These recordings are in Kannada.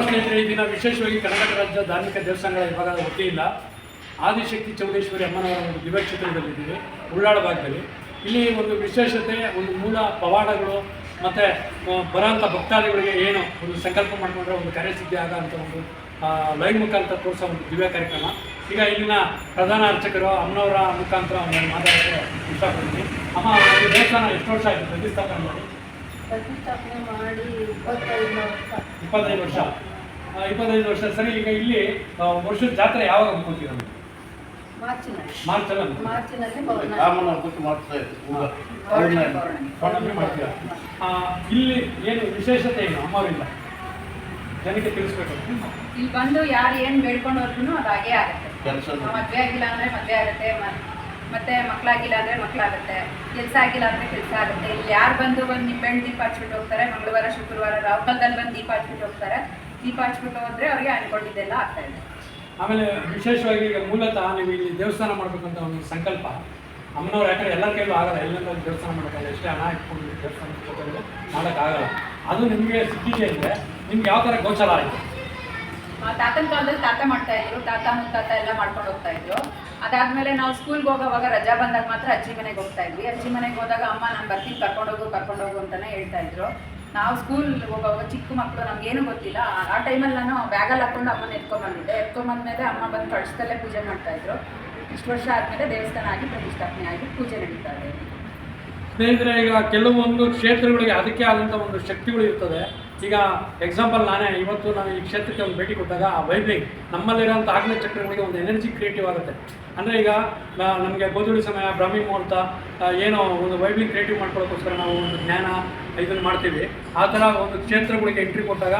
ಸ್ನೇಹಿತರೆ, ಈ ದಿನ ವಿಶೇಷವಾಗಿ ಕರ್ನಾಟಕ ರಾಜ್ಯ ಧಾರ್ಮಿಕ ದೇವಸ್ಥಾನಗಳ ವಿಭಾಗದ ವತಿಯಿಂದ ಆದಿಶಕ್ತಿ ಚೌಡೇಶ್ವರಿ ಅಮ್ಮನವರ ಒಂದು ದಿವ್ಯಕ್ಷೇತ್ರದಲ್ಲಿದ್ದೀವಿ, ಉಳ್ಳಾಳ ಭಾಗದಲ್ಲಿ. ಇಲ್ಲಿ ಒಂದು ವಿಶೇಷತೆ, ಒಂದು ಮೂಲ ಪವಾಡಗಳು ಮತ್ತು ಬರೋಂಥ ಭಕ್ತಾದಿಗಳಿಗೆ ಏನು ಒಂದು ಸಂಕಲ್ಪ ಮಾಡಿಕೊಂಡ್ರೆ ಒಂದು ಕಾರ್ಯಸಿದ್ಧಿ ಆಗೋಂಥ ಒಂದು ಲೈವ್ ಮುಖಾಂತರ ತೋರಿಸೋ ಒಂದು ದಿವ್ಯ ಕಾರ್ಯಕ್ರಮ. ಈಗ ಇಲ್ಲಿನ ಪ್ರಧಾನ ಅರ್ಚಕರು ಅಮ್ಮನವರ ಮುಖಾಂತರ ಒಂದು ಮಾತಾಡೋಕ್ಕೆ ಇಷ್ಟಪಡ್ತೀನಿ. ಅಮ್ಮ, ಈ ದೇವಸ್ಥಾನ ಎಷ್ಟು ವರ್ಷ ಆಯಿತು ಪ್ರತಿಷ್ಠಾಪನೆ ಮಾಡಿ? ಮಾಡಿ 25 ವರ್ಷ. 25 ವರ್ಷ. ಸರಿ, ಈಗ ಇಲ್ಲಿ ವರ್ಷದ ಜಾತ್ರೆ ಯಾವಾಗ ಅನ್ಕೋತೀರ? ಮಾರ್ಚಲ್ಲಿ ಮಾಡ್ತೀರಾ? ಇಲ್ಲಿ ಏನು ವಿಶೇಷತೆ ಏನು ಅಮ್ಮವರಿಂದ ಜನಕ್ಕೆ ತಿಳಿಸ್ಬೇಕು? ಇಲ್ಲಿ ಬಂದು ಯಾರು ಏನು ಬೇಡ್ಕೊಂಡು ಹೋದ್ರೂ ಅದು ಹಾಗೇ ಆಗುತ್ತೆ. ಮದುವೆ ಆಗಿಲ್ಲ ಅಂದರೆ ಮದುವೆ ಆಗುತ್ತೆ, ಮತ್ತೆ ಮಕ್ಕಳಾಗಿಲ್ಲ ಅಂದರೆ ಮಕ್ಕಳಾಗುತ್ತೆ, ಕೆಲಸ ಆಗಿಲ್ಲ ಅಂದರೆ ಕೆಲಸ ಆಗುತ್ತೆ. ಇಲ್ಲಿ ಯಾರು ಬಂದು ನಿಂಬೆಹಣ್ಣು ದೀಪ ಹಚ್ಬಿಟ್ಟು ಹೋಗ್ತಾರೆ, ಮಂಗಳವಾರ ಶುಕ್ರವಾರ ರಾವ್ಕಲ್ದಲ್ಲಿ ಬಂದು ದೀಪ ಹಚ್ಬಿಟ್ಟು ಹೋಗ್ತಾರೆ. ದೀಪ ಹಚ್ಬಿಟ್ಟು ಹೋದರೆ ಅವ್ರಿಗೆ ಅನ್ಕೊಂಡಿದ್ದೆಲ್ಲ ಆಗ್ತಾ ಇದೆ. ಆಮೇಲೆ ವಿಶೇಷವಾಗಿ ಈಗ ಮೂಲತಃ ನೀವು ಇಲ್ಲಿ ದೇವಸ್ಥಾನ ಮಾಡಬೇಕಂತ ಒಂದು ಸಂಕಲ್ಪ ಅಮ್ಮನವ್ರು, ಯಾಕಂದರೆ ಎಲ್ಲ ಕೈಲೂ ಆಗಲ್ಲ, ಎಲ್ಲೆಲ್ಲ ದೇವಸ್ಥಾನ ಮಾಡೋಕ್ಕಲ್ಲ, ಎಷ್ಟೇ ಹಣ ಇಟ್ಕೊಂಡು ದೇವಸ್ಥಾನ ಮಾಡೋಕ್ಕಾಗಲ್ಲ. ಅದು ನಿಮಗೆ ಸಿಕ್ಕಿದೆ ಅಂದರೆ ನಿಮ್ಗೆ ಯಾವ ಥರ ಗೋಚರ ಆಯಿತು? ತಾತನ ಕಾಲದಲ್ಲಿ ತಾತ ಮಾಡ್ತಾ ಇದ್ರು, ತಾತ ಮುತ್ತಾತ ಎಲ್ಲ ಮಾಡ್ಕೊಂಡು ಹೋಗ್ತಾ ಇದ್ರು. ಅದಾದ್ಮೇಲೆ ನಾವು ಸ್ಕೂಲ್ಗೆ ಹೋಗೋವಾಗ ರಜಾ ಬಂದಾಗ ಮಾತ್ರ ಅಜ್ಜಿ ಮನೆಗೆ ಹೋಗ್ತಾ ಇದ್ವಿ. ಅಜ್ಜಿ ಮನೆಗೆ ಹೋದಾಗ ಅಮ್ಮ ನಾನು ಬರ್ತೀನಿ ಕರ್ಕೊಂಡೋಗು ಅಂತಾನೆ ಹೇಳ್ತಾ ಇದ್ರು. ನಾವು ಸ್ಕೂಲ್ ಹೋಗೋವಾಗ ಚಿಕ್ಕ ಮಕ್ಕಳು, ನಮ್ಗೇನು ಗೊತ್ತಿಲ್ಲ. ಆ ಟೈಮಲ್ಲಿ ನಾನು ಬ್ಯಾಗಲ್ಲಿ ಹಾಕೊಂಡು ಅಮ್ಮನ ಎತ್ಕೊಂಬಂದ್ಮೇಲೆ ಅಮ್ಮ ಬಂದು ಕಳಿಸ್ದಲ್ಲೇ ಪೂಜೆ ಮಾಡ್ತಾ ಇದ್ರು. ಇಷ್ಟು ವರ್ಷ ಆದಮೇಲೆ ದೇವಸ್ಥಾನ ಆಗಿ ಪ್ರತಿಷ್ಠಾಪನೆ ಆಗಿ ಪೂಜೆ ನಡೀತಾ ಇದೆ. ಸ್ನೇಹಿತರೆ, ಈಗ ಕೆಲವೊಂದು ಕ್ಷೇತ್ರಗಳಿಗೆ ಅದಕ್ಕೆ ಆದಂಥ ಒಂದು ಶಕ್ತಿಗಳು ಇರ್ತದೆ. ಈಗ ಎಕ್ಸಾಂಪಲ್ ಇವತ್ತು ನಾನು ಈ ಕ್ಷೇತ್ರಕ್ಕೆ ಒಂದು ಭೇಟಿ ಕೊಟ್ಟಾಗ ಆ ವೈಬ್ರಿಂಗ್ ನಮ್ಮಲ್ಲಿರೋಂಥ ಆಗ್ನೇಯ ಚಕ್ರಗಳಿಗೆ ಒಂದು ಎನರ್ಜಿ ಕ್ರಿಯೇಟಿವ್ ಆಗುತ್ತೆ. ಅಂದರೆ ಈಗ ನಮಗೆ ಗೋಧೂಳಿ ಸಮಯ, ಬ್ರಾಹ್ಮಿ ಮುಹೂರ್ತ, ಏನೋ ಒಂದು ವೈಬ್ರಿಂಗ್ ಕ್ರಿಯೇಟಿವ್ ಮಾಡ್ಕೊಳ್ಳೋಕ್ಕೋಸ್ಕರ ನಾವು ಒಂದು ಜ್ಞಾನ ಇದನ್ನು ಮಾಡ್ತೀವಿ. ಆ ಥರ ಒಂದು ಕ್ಷೇತ್ರಗಳಿಗೆ ಎಂಟ್ರಿ ಕೊಟ್ಟಾಗ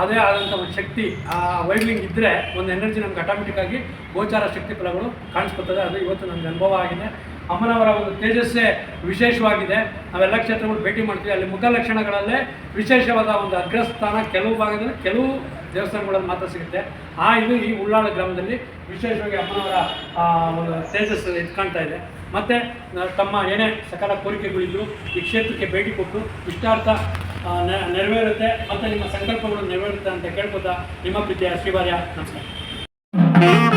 ಅದೇ ಆದಂಥ ಒಂದು ಶಕ್ತಿ, ಆ ವೈಬ್ರಿಂಗ್ ಇದ್ದರೆ ಒಂದು ಎನರ್ಜಿ ನಮ್ಗೆ ಆಟೋಮೆಟಿಕ್ಕಾಗಿ ಗೋಚಾರ ಶಕ್ತಿ ಫಲಗಳು ಕಾಣಿಸ್ಕೊಳ್ತದೆ. ಅದು ಇವತ್ತು ನನಗೆ ಅನುಭವ ಆಗಿದೆ. ಅಮ್ಮನವರ ಒಂದು ತೇಜಸ್ಸೇ ವಿಶೇಷವಾಗಿದೆ. ನಾವೆಲ್ಲ ಕ್ಷೇತ್ರಗಳು ಭೇಟಿ ಮಾಡ್ತೀವಿ. ಅಲ್ಲಿ ಮುಖ ಲಕ್ಷಣಗಳಲ್ಲೇ ವಿಶೇಷವಾದ ಒಂದು ಅಗ್ರಸ್ಥಾನ ಕೆಲವು ಭಾಗದಲ್ಲಿ, ಕೆಲವು ದೇವಸ್ಥಾನಗಳಲ್ಲಿ ಮಾತ್ರ ಸಿಗುತ್ತೆ. ಇದು ಈ ಉಳ್ಳಾಳ ಗ್ರಾಮದಲ್ಲಿ ವಿಶೇಷವಾಗಿ ಅಮ್ಮನವರ ಒಂದು ತೇಜಸ್ಸು ಎತ್ಕೊಳ್ತಾ ಇದೆ. ಮತ್ತು ತಮ್ಮ ಏನೇ ಸಕಲ ಕೋರಿಕೆಗಳಿದ್ದು ಈ ಕ್ಷೇತ್ರಕ್ಕೆ ಭೇಟಿ ಕೊಟ್ಟು ಇಷ್ಟಾರ್ಥ ನೆರವೇರುತ್ತೆ ಮತ್ತು ನಿಮ್ಮ ಸಂಕಲ್ಪಗಳು ನೆರವೇರುತ್ತೆ ಅಂತ ಕೇಳ್ಕೊತಾ ನಿಮ್ಮ ಪ್ರೀತಿಯ ಶ್ರೀವಾರ್ಯ. ನಮಸ್ಕಾರ.